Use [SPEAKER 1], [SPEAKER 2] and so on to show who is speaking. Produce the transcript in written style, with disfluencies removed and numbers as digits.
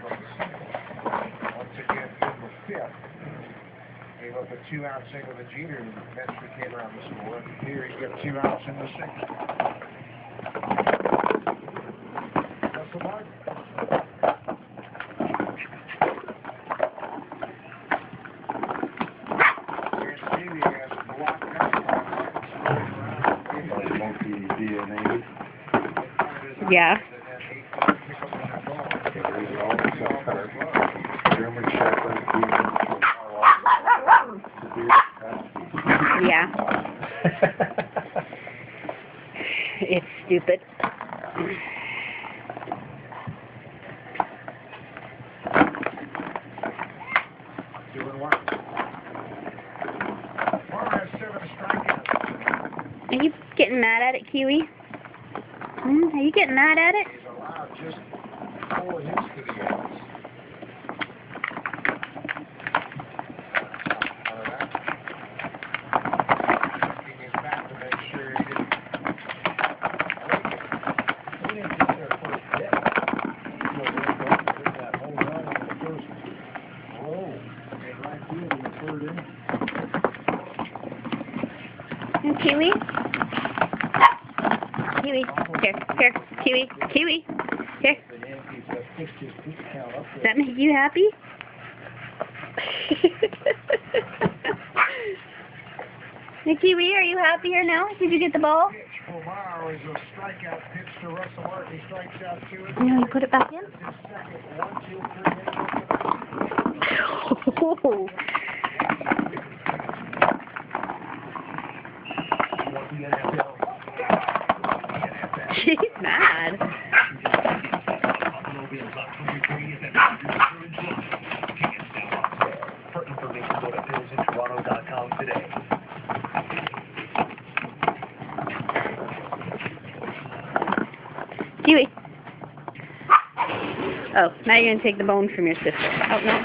[SPEAKER 1] Once again, number 5th. Gave up a 2-out single to Jeter, and eventually came around the score. Here he got 2 outs in the 6th. That's the mark. Here's Kiwi has a block
[SPEAKER 2] DNA.
[SPEAKER 3] Yeah.
[SPEAKER 2] German Shepherd.
[SPEAKER 3] Yeah. It's stupid.
[SPEAKER 1] Doing well. Has 7 strikeouts.
[SPEAKER 3] Are you getting mad at it, Kiwi? Are you getting mad at it?
[SPEAKER 1] He's allowed just 4 hits to the A's. Checking his bat to make sure he didn't get their first hit. That home run in the first row. And right field in the 3rd inning.
[SPEAKER 3] And Kiwi? Kiwi. Here, Kiwi. Kiwi. Here. Does that make you happy? Hey, Kiwi, are you happier now? Did you get the ball?
[SPEAKER 1] Pitch for Mauer is a strikeout pitch to Russell Martin. He strikes out 2.
[SPEAKER 3] No, you put it back in?
[SPEAKER 1] His second 1, 2, 3
[SPEAKER 3] Oh. She's mad.
[SPEAKER 4] For information, go to BillsInToronto.com today.
[SPEAKER 3] Kiwi. Oh, now you're going to take the bone from your sister. Oh, no.